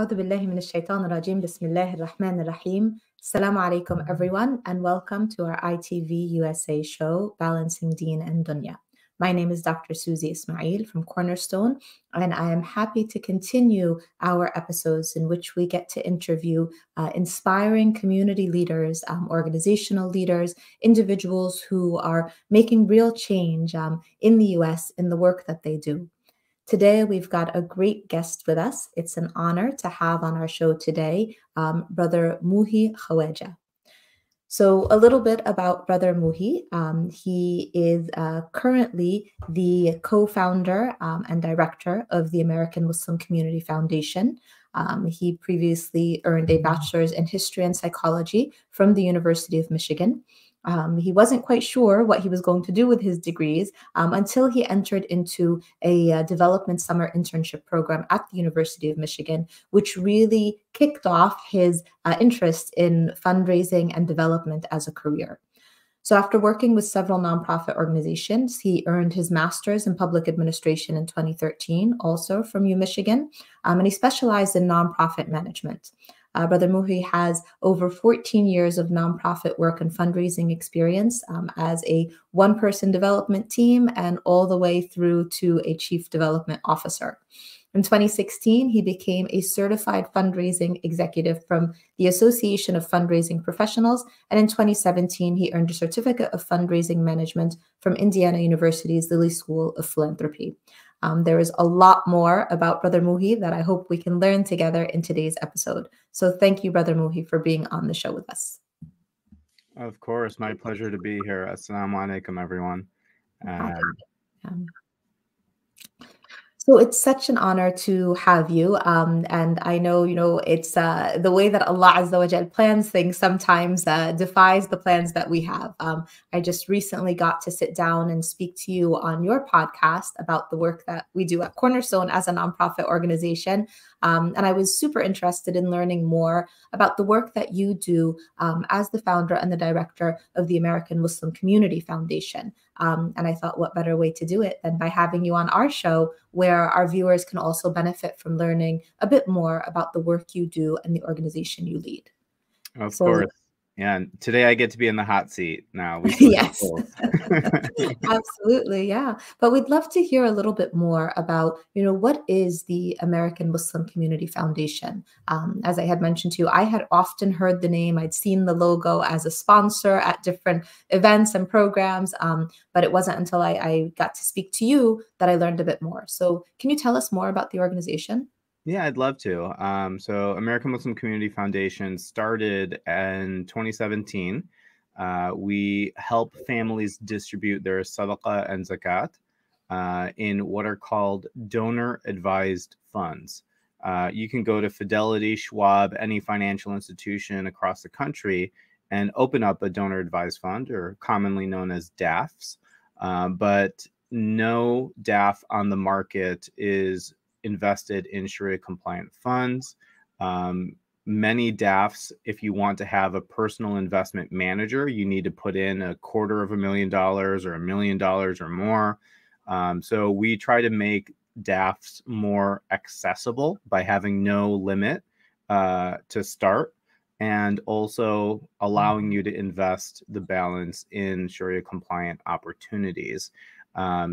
أعوذ بالله من الشيطان الرجيم بسم الله الرحمن الرحيم. Assalamu alaikum everyone and welcome to our iTVusa show, Balancing Deen and Dunya. My name is Dr. Suzy Ismail from Cornerstone, and I am happy to continue our episodes in which we get to interview inspiring community leaders, organizational leaders, individuals who are making real change in the US in the work that they do. Today, we've got a great guest with us. It's an honor to have on our show today, Brother Muhi Khawaja. So a little bit about Brother Muhi. He is currently the co-founder and director of the American Muslim Community Foundation. He previously earned a bachelor's in history and psychology from the University of Michigan. He wasn't quite sure what he was going to do with his degrees until he entered into a development summer internship program at the University of Michigan, which really kicked off his interest in fundraising and development as a career. So after working with several nonprofit organizations, he earned his master's in public administration in 2013, also from UMichigan, and he specialized in nonprofit management. Brother Muhi has over 14 years of nonprofit work and fundraising experience as a one-person development team and all the way through to a chief development officer. In 2016, he became a certified fundraising executive from the Association of Fundraising Professionals, and in 2017, he earned a certificate of fundraising management from Indiana University's Lilly School of Philanthropy. There is a lot more about Brother Muhi that I hope we can learn together in today's episode. So thank you, Brother Muhi, for being on the show with us. Of course, my pleasure to be here. Assalamu alaikum, everyone. So it's such an honor to have you. And I know, it's the way that Allah Azza wa Jal plans things sometimes defies the plans that we have. I just recently got to sit down and speak to you on your podcast about the work that we do at Cornerstone as a nonprofit organization. And I was super interested in learning more about the work that you do as the founder and the director of the American Muslim Community Foundation. And I thought, what better way to do it than by having you on our show, where our viewers can also benefit from learning a bit more about the work you do and the organization you lead. Of course. Yeah, and today I get to be in the hot seat now. Yes, absolutely. Yeah. But we'd love to hear a little bit more about, what is the American Muslim Community Foundation? As I had mentioned to you, I had often heard the name. I'd seen the logo as a sponsor at different events and programs, but it wasn't until I got to speak to you that I learned a bit more. So can you tell us more about the organization? Yeah, I'd love to. So American Muslim Community Foundation started in 2017. We help families distribute their sadaqah and zakat in what are called donor-advised funds. You can go to Fidelity, Schwab, any financial institution across the country and open up a donor-advised fund, or commonly known as DAFs. But no DAF on the market is invested in Sharia compliant funds. Many DAFs, if you want to have a personal investment manager, you need to put in $250,000 or $1 million or more. So we try to make DAFs more accessible by having no limit to start, and also allowing you to invest the balance in Sharia compliant opportunities.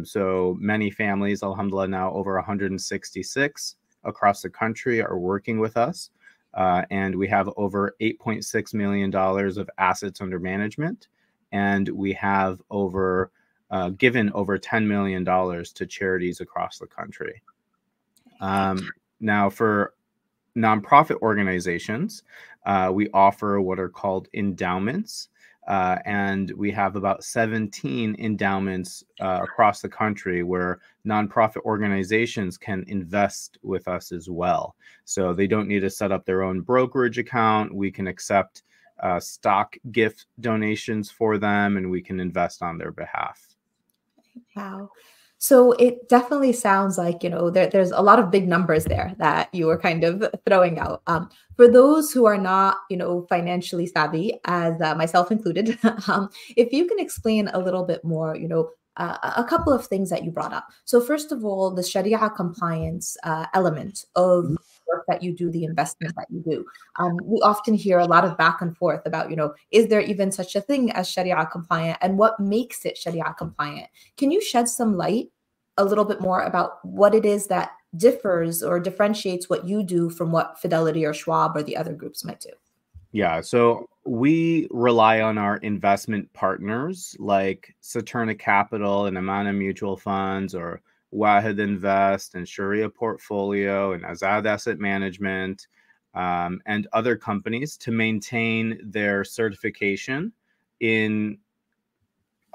So many families, alhamdulillah, now over 166 across the country are working with us. And we have over $8.6 million of assets under management. And we have given over $10 million to charities across the country. Now, for nonprofit organizations, we offer what are called endowments. And we have about 17 endowments across the country where nonprofit organizations can invest with us as well. So they don't need to set up their own brokerage account. We can accept stock gift donations for them, and we can invest on their behalf. Wow. So it definitely sounds like, there's a lot of big numbers there that you were kind of throwing out. For those who are not, financially savvy, as myself included, if you can explain a little bit more, a couple of things that you brought up. So first of all, the Sharia compliance element of work that you do, the investment that you do. We often hear a lot of back and forth about, is there even such a thing as Sharia compliant, and what makes it Sharia compliant? Can you shed some light a little bit more about what it is that differs or differentiates what you do from what Fidelity or Schwab or the other groups might do? Yeah, so we rely on our investment partners like Saturna Capital and Amana Mutual Funds, or Wahid Invest and Sharia Portfolio and Azad Asset Management, and other companies to maintain their certification in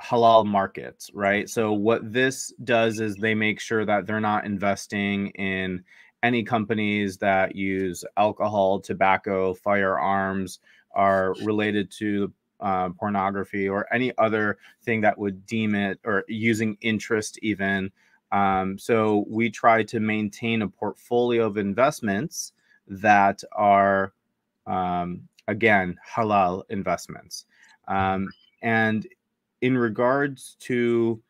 halal markets, right? So what this does is they make sure that they're not investing in any companies that use alcohol, tobacco, firearms, are related to pornography, or any other thing that would deem it, or using interest even. So we try to maintain a portfolio of investments that are, again, halal investments. And in regards to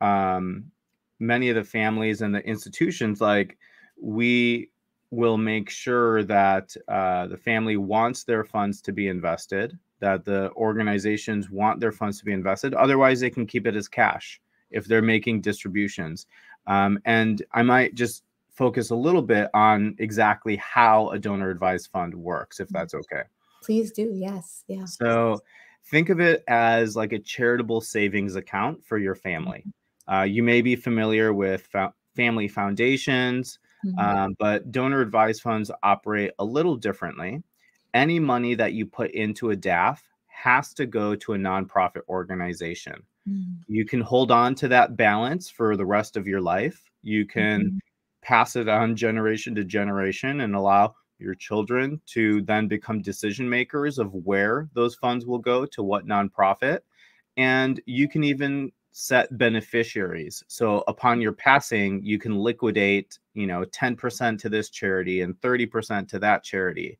many of the families and the institutions, like, we will make sure that the family wants their funds to be invested, that the organizations want their funds to be invested. Otherwise, they can keep it as cash if they're making distributions. And I might just focus a little bit on exactly how a donor advised fund works, if that's okay. Please do. Yes. Yeah. So think of it as like a charitable savings account for your family. You may be familiar with family foundations, but donor advised funds operate a little differently. Any money that you put into a DAF has to go to a nonprofit organization. You can hold on to that balance for the rest of your life. You can pass it on generation to generation and allow your children to then become decision makers of where those funds will go to what nonprofit. And you can even set beneficiaries. So upon your passing, you can liquidate, 10% to this charity and 30% to that charity.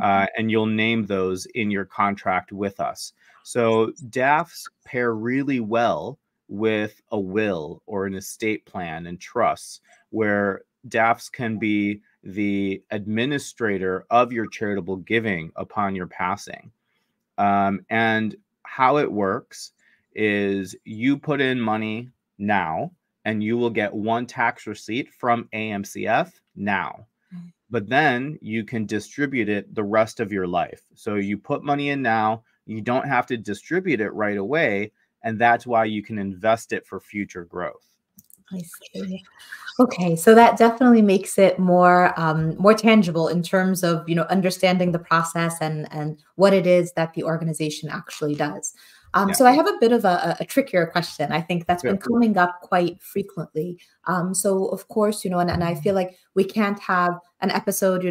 And you'll name those in your contract with us. So DAFs pair really well with a will or an estate plan and trusts, where DAFs can be the administrator of your charitable giving upon your passing. And how it works is you put in money now, and you will get one tax receipt from AMCF now. But then you can distribute it the rest of your life. So you put money in now, you don't have to distribute it right away. And that's why you can invest it for future growth. I see. Okay, so that definitely makes it more more tangible in terms of understanding the process and what it is that the organization actually does. So I have a bit of a trickier question. I think that's been coming up quite frequently. So of course, and I feel like we can't have an episode,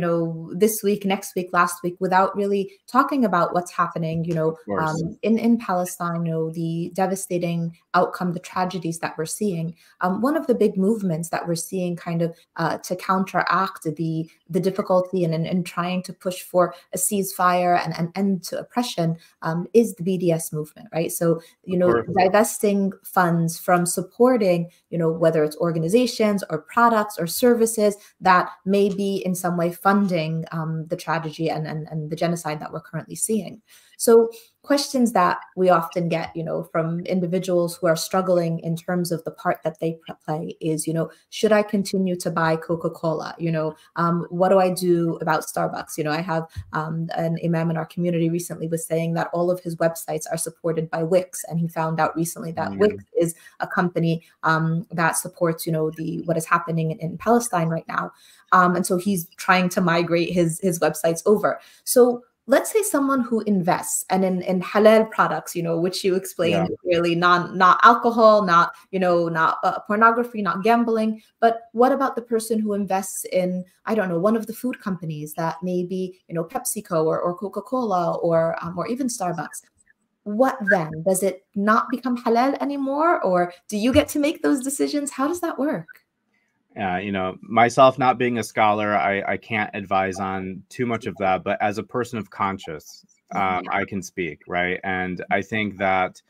this week, next week, last week, without really talking about what's happening, in Palestine, the devastating outcome, the tragedies that we're seeing. One of the big movements that we're seeing kind of to counteract the difficulty and trying to push for a ceasefire and an end to oppression is the BDS movement, right? So, divesting funds from supporting, whether it's organizations or products or services that may be in some way funding the tragedy and the genocide that we're currently seeing. So questions that we often get, from individuals who are struggling in terms of the part that they play is, should I continue to buy Coca-Cola? What do I do about Starbucks? I have an imam in our community recently was saying that all of his websites are supported by Wix, and he found out recently that Wix is a company that supports, what is happening in Palestine right now. And so he's trying to migrate his websites over. So let's say someone who invests and in halal products, which you explained clearly, not alcohol, not pornography, not gambling. But what about the person who invests in, I don't know, one of the food companies that may be, PepsiCo or Coca-Cola or even Starbucks? What then? Does it not become halal anymore, or do you get to make those decisions? How does that work? Myself not being a scholar, I can't advise on too much of that. But as a person of conscience, I can speak, right? And I think that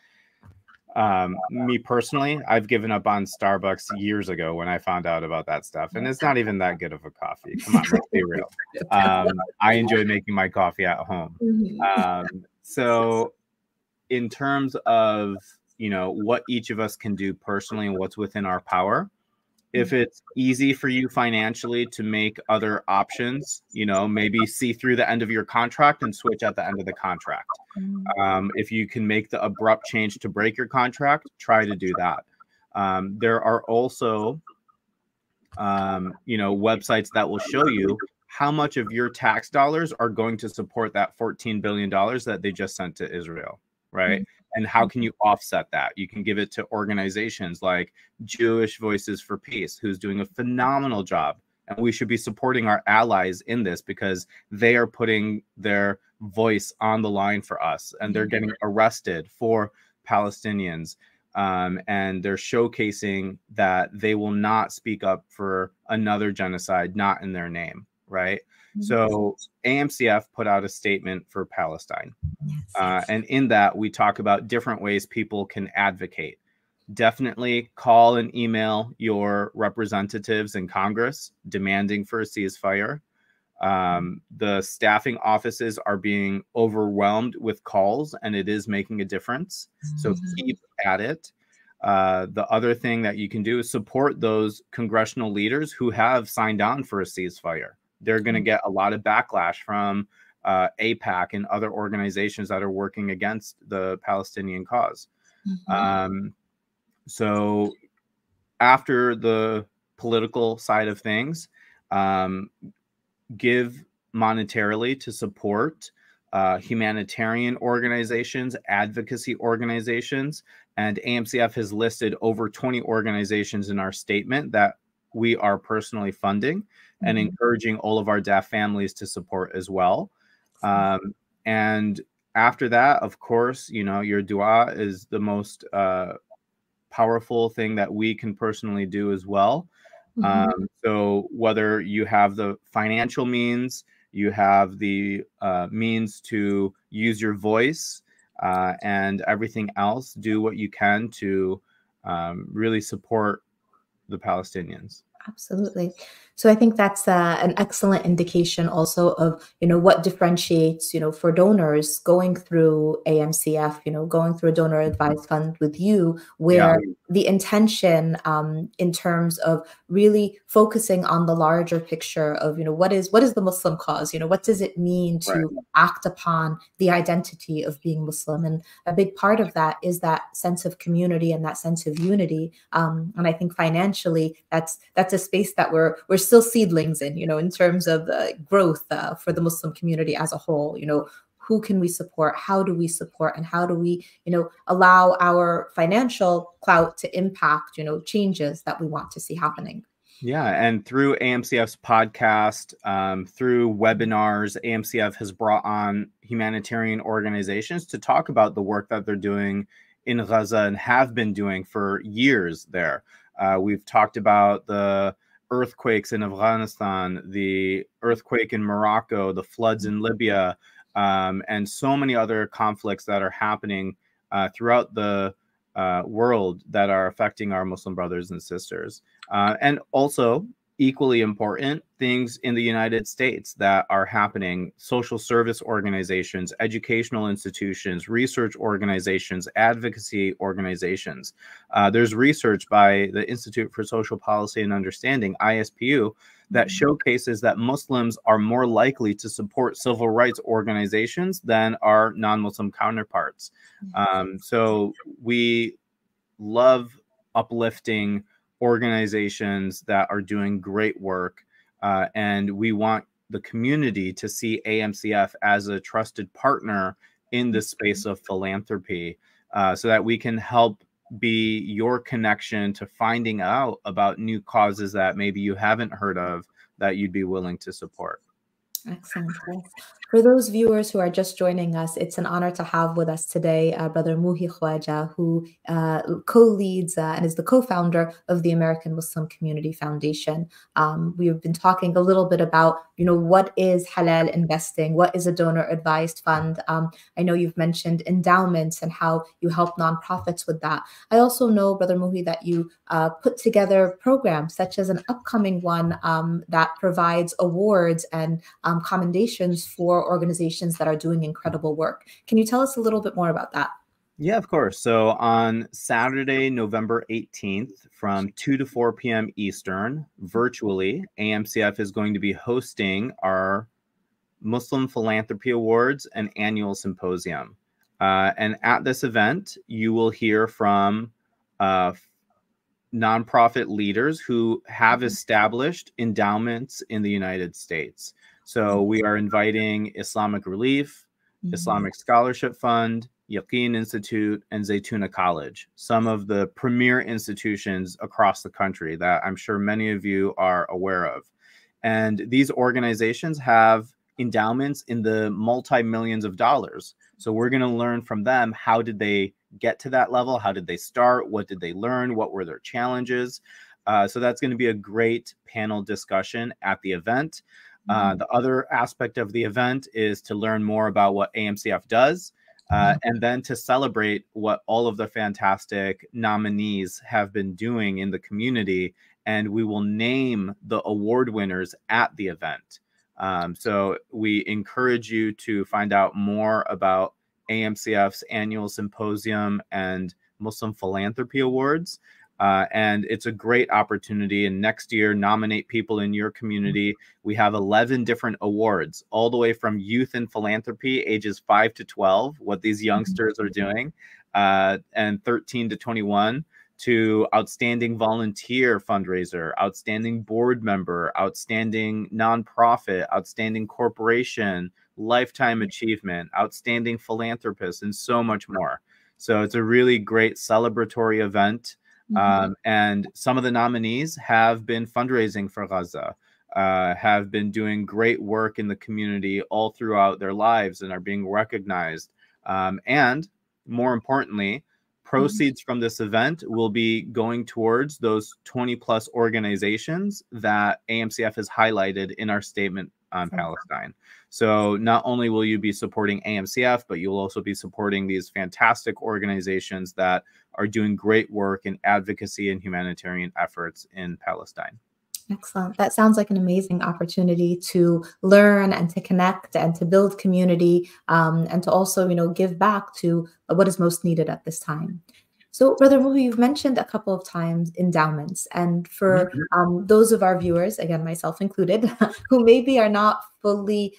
Me personally, I've given up on Starbucks years ago when I found out about that stuff, and it's not even that good of a coffee. Come on, let's be real. I enjoy making my coffee at home. So in terms of, you know, what each of us can do personally and what's within our power, if it's easy for you financially to make other options, you know, maybe see through the end of your contract and switch at the end of the contract. If you can make the abrupt change to break your contract, try to do that. There are also, you know, websites that will show you how much of your tax dollars are going to support that $14 billion that they just sent to Israel, right? And how can you offset that? You can give it to organizations like Jewish Voices for Peace, who's doing a phenomenal job. And we should be supporting our allies in this because they are putting their voice on the line for us, and they're getting arrested for Palestinians. And they're showcasing that they will not speak up for another genocide, not in their name, right? So AMCF put out a statement for Palestine. And in that, we talk about different ways people can advocate. Definitely call and email your representatives in Congress demanding for a ceasefire. The staffing offices are being overwhelmed with calls, and it is making a difference. So keep at it. The other thing that you can do is support those congressional leaders who have signed on for a ceasefire. They're going to get a lot of backlash from AIPAC and other organizations that are working against the Palestinian cause. So after the political side of things, give monetarily to support humanitarian organizations, advocacy organizations, and AMCF has listed over 20 organizations in our statement that we are personally funding and encouraging all of our DAF families to support as well. And after that, of course, you know, your dua is the most powerful thing that we can personally do as well. So whether you have the financial means, you have the means to use your voice and everything else, do what you can to really support the Palestinians. Absolutely. So I think that's an excellent indication also of, you know, what differentiates, you know, for donors going through AMCF, you know, going through a donor advised fund with you, where the intention in terms of really focusing on the larger picture of, you know, what is the Muslim cause? You know, what does it mean to act upon the identity of being Muslim? And a big part of that is that sense of community and that sense of unity. And I think financially, that's a space that we're still seedlings in, you know, in terms of growth for the Muslim community as a whole. You know, who can we support? How do we support? And how do we, you know, allow our financial clout to impact, you know, changes that we want to see happening? Yeah, and through AMCF's podcast, through webinars, AMCF has brought on humanitarian organizations to talk about the work that they're doing in Gaza and have been doing for years there. We've talked about the earthquakes in Afghanistan, the earthquake in Morocco, the floods in Libya, and so many other conflicts that are happening throughout the world that are affecting our Muslim brothers and sisters. And also, equally important, things in the United States that are happening: social service organizations, educational institutions, research organizations, advocacy organizations. There's research by the Institute for Social Policy and Understanding, ISPU, that showcases that Muslims are more likely to support civil rights organizations than our non-Muslim counterparts. So we love uplifting organizations that are doing great work, and we want the community to see AMCF as a trusted partner in the space of philanthropy, so that we can help be your connection to finding out about new causes that maybe you haven't heard of that you'd be willing to support. Excellent. Yes. For those viewers who are just joining us, it's an honor to have with us today Brother Muhi Khawaja, who co-leads and is the co-founder of the American Muslim Community Foundation. We've been talking a little bit about, what is halal investing? What is a donor-advised fund? I know you've mentioned endowments and how you help nonprofits with that. I also know, Brother Muhi, that you put together programs such as an upcoming one that provides awards and commendations for organizations that are doing incredible work. Can you tell us a little bit more about that? Yeah, of course. So on Saturday, November 18th, from 2 to 4 p.m. Eastern, virtually, AMCF is going to be hosting our Muslim Philanthropy Awards and annual symposium. And at this event, you will hear from nonprofit leaders who have established endowments in the United States. So we are inviting Islamic Relief, Islamic Scholarship Fund, Yaqeen Institute, and Zaytuna College, some of the premier institutions across the country that I'm sure many of you are aware of. And these organizations have endowments in the multi-millions of dollars. So we're going to learn from them, how did they get to that level? How did they start? What did they learn? What were their challenges? So that's going to be a great panel discussion at the event. The other aspect of the event is to learn more about what AMCF does, and then to celebrate what all of the fantastic nominees have been doing in the community. And we will name the award winners at the event. So we encourage you to find out more about AMCF's annual symposium and Muslim Philanthropy Awards. And it's a great opportunity. And next year, nominate people in your community. We have 11 different awards, all the way from youth in philanthropy, ages 5 to 12, what these youngsters are doing, and 13 to 21, to outstanding volunteer fundraiser, outstanding board member, outstanding nonprofit, outstanding corporation, lifetime achievement, outstanding philanthropist, and so much more. So it's a really great celebratory event. And some of the nominees have been fundraising for Gaza, have been doing great work in the community all throughout their lives and are being recognized. And more importantly, proceeds from this event will be going towards those 20+ organizations that AMCF has highlighted in our statement on Palestine. So not only will you be supporting AMCF, but you'll also be supporting these fantastic organizations that are doing great work in advocacy and humanitarian efforts in Palestine. Excellent. That sounds like an amazing opportunity to learn and to connect and to build community, and to also, give back to what is most needed at this time. So, Brother Muhi, you've mentioned a couple of times endowments. And for those of our viewers, again, myself included, who maybe are not fully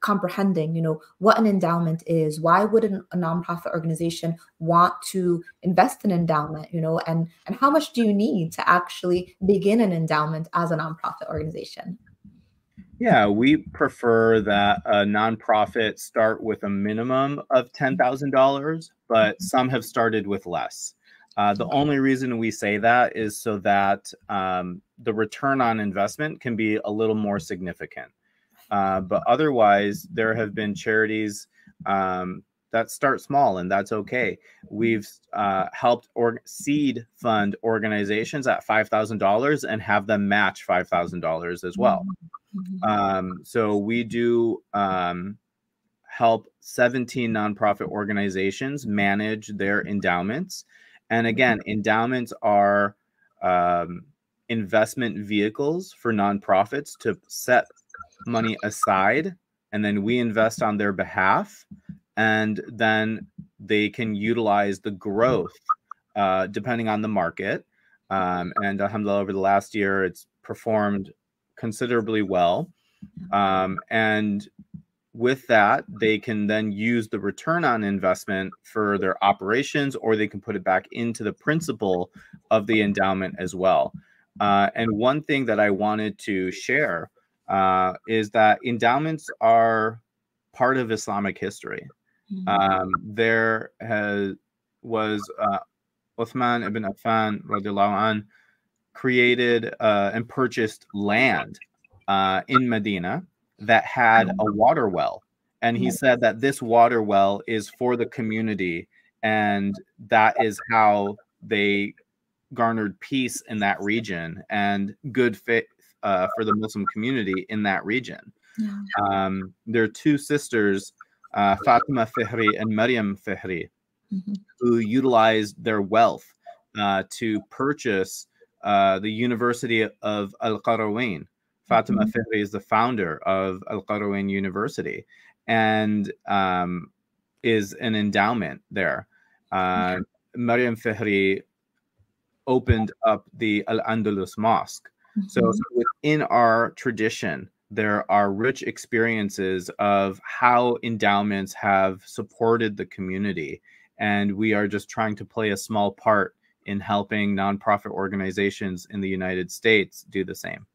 comprehending, what an endowment is, why would a nonprofit organization want to invest in endowment, and how much do you need to actually begin an endowment as a nonprofit organization? Yeah, we prefer that a nonprofit start with a minimum of $10,000, but some have started with less. The only reason we say that is so that the return on investment can be a little more significant. But otherwise, there have been charities that start small, and that's okay. We've helped seed fund organizations at $5,000 and have them match $5,000 as well. So we do help 17 nonprofit organizations manage their endowments. And again, endowments are investment vehicles for nonprofits to set money aside, and then we invest on their behalf, and then they can utilize the growth depending on the market. And alhamdulillah, over the last year, it's performed considerably well. And with that, they can then use the return on investment for their operations, or they can put it back into the principal of the endowment as well. And one thing that I wanted to share is that endowments are part of Islamic history. There was Uthman ibn Affan radiallahu anh created and purchased land in Medina that had a water well. And he said that this water well is for the community, and that is how they garnered peace in that region and good faith for the Muslim community in that region. Yeah. There are two sisters, Fatima Fihri and Maryam Fihri, who utilized their wealth to purchase the University of Al-Qarawwayn. Fatima Fihri is the founder of Al-Qarawwayn University and is an endowment there. Maryam Fihri opened up the Al-Andalus Mosque. So within our tradition, there are rich experiences of how endowments have supported the community. And we are just trying to play a small part in helping nonprofit organizations in the United States do the same.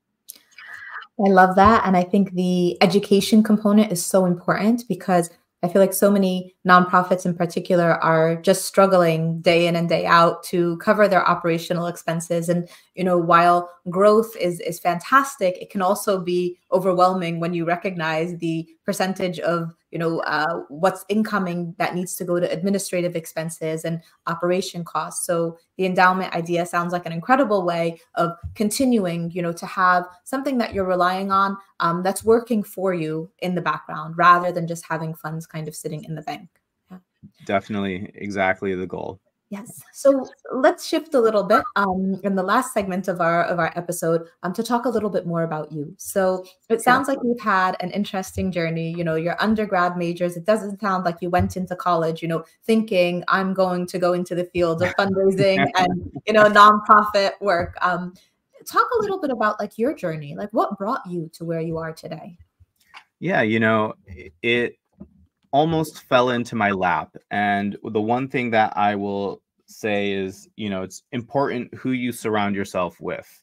I love that. And I think the education component is so important, because I feel like so many nonprofits in particular are just struggling day in and day out to cover their operational expenses. And, you know, while growth is fantastic, it can also be overwhelming when you recognize the percentage of, you know, what's incoming that needs to go to administrative expenses and operation costs. So the endowment idea sounds like an incredible way of continuing, you know, to have something that you're relying on that's working for you in the background, rather than just having funds kind of sitting in the bank. Yeah. Definitely exactly the goal. Yes. So let's shift a little bit in the last segment of our episode to talk a little bit more about you. So it sounds like you've had an interesting journey. You know, your undergrad majors, it doesn't sound like you went into college, you know, thinking I'm going to go into the field of fundraising and, you know, nonprofit work. Talk a little bit about like your journey, like what brought you to where you are today? Yeah, you know, it almost fell into my lap. And the one thing that I will say is, you know, it's important who you surround yourself with.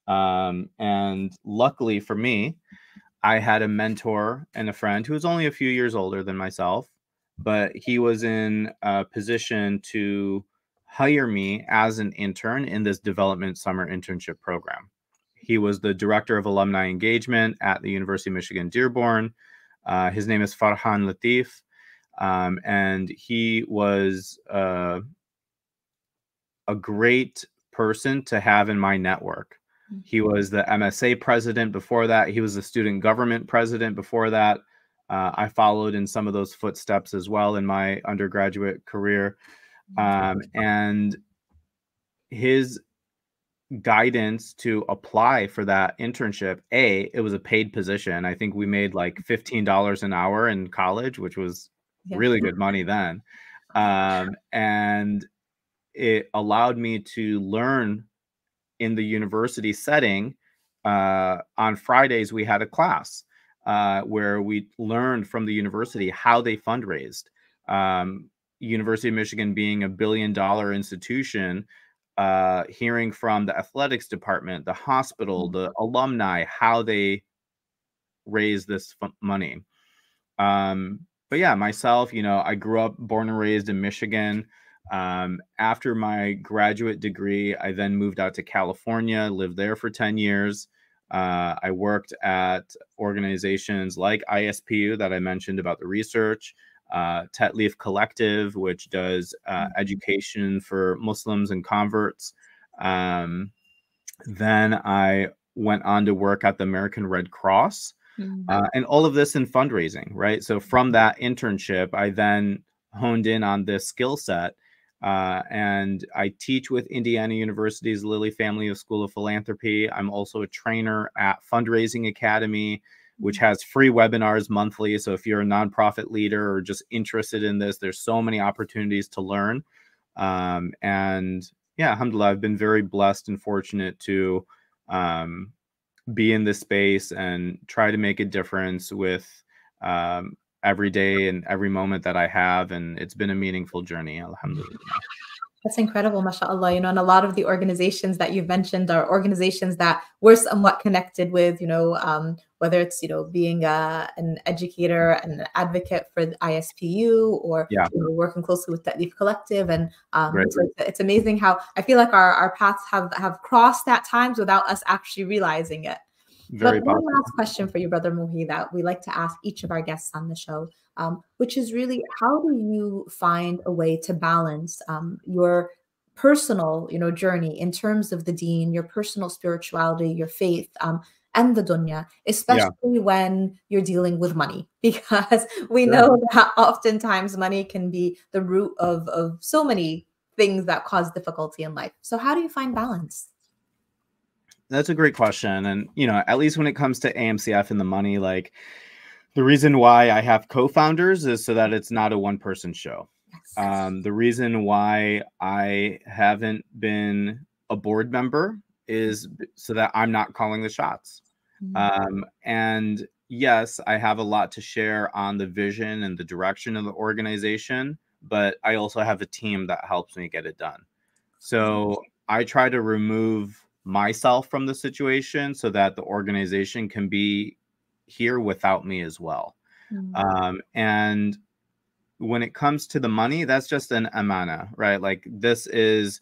And luckily for me, I had a mentor and a friend who was only a few years older than myself, but he was in a position to hire me as an intern in this development summer internship program. He was the director of alumni engagement at the University of Michigan, Dearborn. His name is Farhan Latif, and he was a great person to have in my network. He was the MSA president before that. He was the student government president before that. I followed in some of those footsteps as well in my undergraduate career. And his guidance to apply for that internship, it was a paid position. I think we made like $15 an hour in college, which was really good money then. And it allowed me to learn in the university setting. On Fridays, we had a class where we learned from the university how they fundraised. University of Michigan being $1 billion institution, hearing from the athletics department, the hospital, the alumni, how they raise this money. But yeah, myself, you know, I grew up, born and raised in Michigan. After my graduate degree, I then moved out to California, lived there for 10 years. I worked at organizations like ISPU that I mentioned about the research, Tetleaf Collective, which does education for Muslims and converts. Then I went on to work at the American Red Cross, and all of this in fundraising, right? So from that internship, I then honed in on this skill set. And I teach with Indiana University's Lilly Family School of Philanthropy. I'm also a trainer at Fundraising Academy, which has free webinars monthly. So if you're a nonprofit leader or just interested in this, there's so many opportunities to learn. And yeah, alhamdulillah, I've been very blessed and fortunate to be in this space and try to make a difference with every day and every moment that I have. And it's been a meaningful journey, alhamdulillah. That's incredible, mashallah. You know, and a lot of the organizations that you've mentioned are organizations that we're somewhat connected with, you know, whether it's, you know, being an educator and an advocate for the ISPU, or you know, working closely with Tetleaf Collective. And so it's amazing how I feel like our paths have crossed at times without us actually realizing it. But one last question for you, Brother Muhi, that we like to ask each of our guests on the show. which is really, how do you find a way to balance your personal, journey in terms of the deen, your personal spirituality, your faith, and the dunya, Yeah. especially when you're dealing with money, because we Sure. know that oftentimes money can be the root of so many things that cause difficulty in life. So how do you find balance? That's a great question. And, at least when it comes to AMCF and the money, like the reason why I have co-founders is so that it's not a one-person show. Yes. The reason why I haven't been a board member is so that I'm not calling the shots. And yes, I have a lot to share on the vision and the direction of the organization, but I also have a team that helps me get it done. So I try to remove myself from the situation so that the organization can be here without me as well. And when it comes to the money, that's just an amana, right? Like this is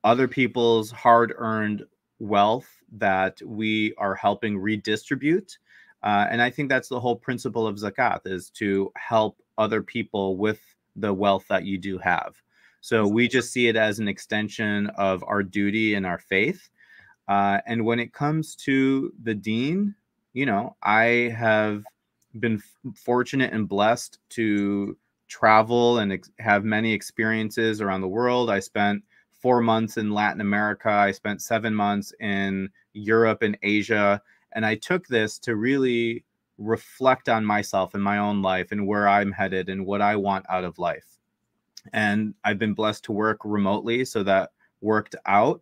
other people's hard-earned wealth that we are helping redistribute. And I think that's the whole principle of zakat, is to help other people with the wealth that you do have. So we just see it as an extension of our duty and our faith. And when it comes to the deen, I have been fortunate and blessed to travel and have many experiences around the world. I spent 4 months in Latin America. I spent 7 months in Europe and Asia. And I took this to really reflect on myself and my own life and where I'm headed and what I want out of life. And I've been blessed to work remotely, so that worked out.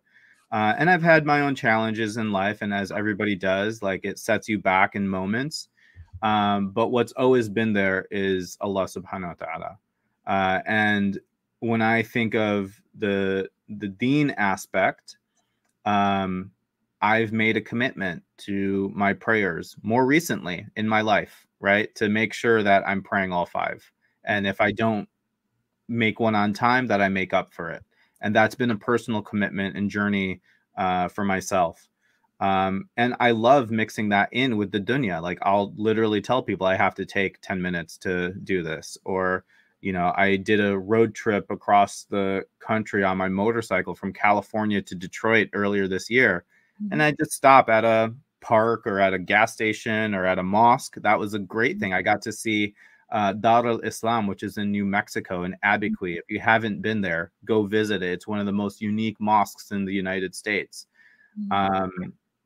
And I've had my own challenges in life. And as everybody does, like it sets you back in moments. But what's always been there is Allah subhanahu wa ta'ala. And when I think of the deen aspect, I've made a commitment to my prayers more recently in my life, right? To make sure that I'm praying all 5. And if I don't make one on time, that I make up for it. And that's been a personal commitment and journey for myself. And I love mixing that in with the dunya. Like I'll literally tell people I have to take 10 minutes to do this. Or, I did a road trip across the country on my motorcycle from California to Detroit earlier this year. And I just stop at a park or at a gas station or at a mosque. That was a great thing. I got to see Dar al-Islam, which is in New Mexico in Abiqui. If you haven't been there, go visit it. It's one of the most unique mosques in the United States.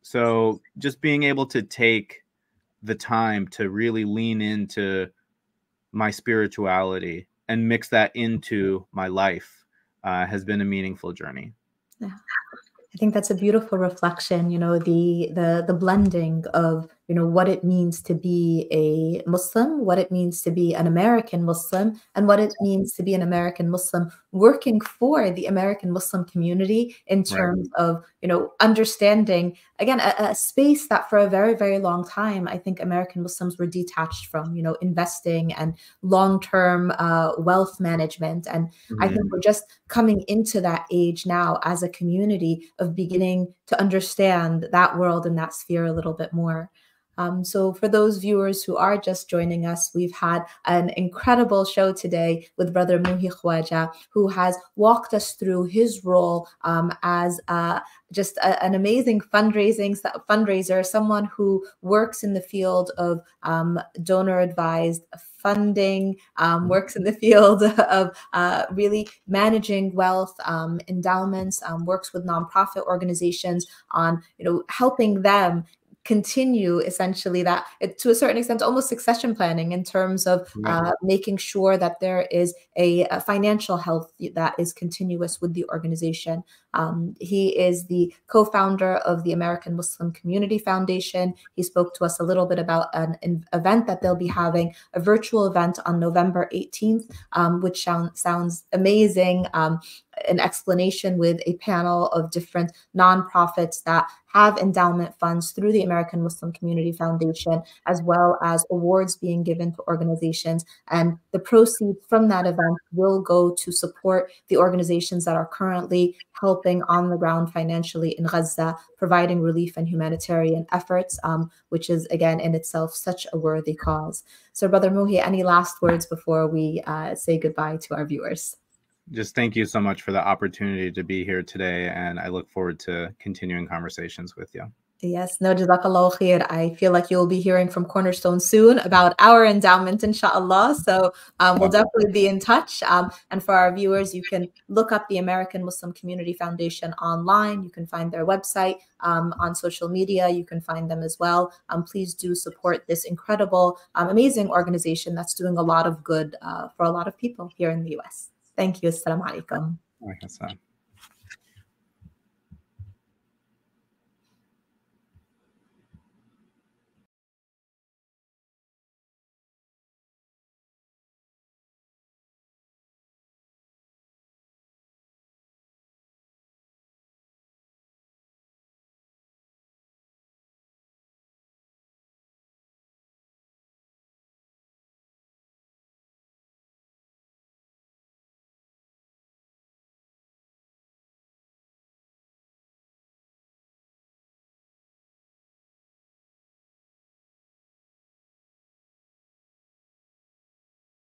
So just being able to take the time to really lean into my spirituality and mix that into my life has been a meaningful journey. Yeah. I think that's a beautiful reflection, the blending of, what it means to be a Muslim, what it means to be an American Muslim, and what it means to be an American Muslim working for the American Muslim community in terms of, understanding, again, a space that for a very, very long time, I think American Muslims were detached from, investing and long-term wealth management. And I think we're just coming into that age now as a community of beginning to understand that world and that sphere a little bit more. So for those viewers who are just joining us, we've had an incredible show today with Brother Muhi Khawaja, who has walked us through his role as just an amazing fundraiser, someone who works in the field of donor-advised funding, works in the field of really managing wealth, endowments, works with nonprofit organizations on helping them continue essentially that, to a certain extent, almost succession planning in terms of making sure that there is a financial health that is continuous with the organization. He is the co-founder of the American Muslim Community Foundation. He spoke to us a little bit about an event that they'll be having, a virtual event on November 18th, which sounds amazing. an explanation with a panel of different nonprofits that have endowment funds through the American Muslim Community Foundation, as well as awards being given to organizations. And the proceeds from that event will go to support the organizations that are currently helping on the ground financially in Gaza, providing relief and humanitarian efforts, which is, again, in itself such a worthy cause. So, Brother Muhi, any last words before we say goodbye to our viewers? Just thank you so much for the opportunity to be here today, and I look forward to continuing conversations with you. Yes, no, Jazakallah khair. I feel like you'll be hearing from Cornerstone soon about our endowment, inshallah. So we'll definitely be in touch. And for our viewers, you can look up the American Muslim Community Foundation online. You can find their website on social media. You can find them as well. Please do support this incredible, amazing organization that's doing a lot of good for a lot of people here in the US. Thank you. Assalamu alaikum.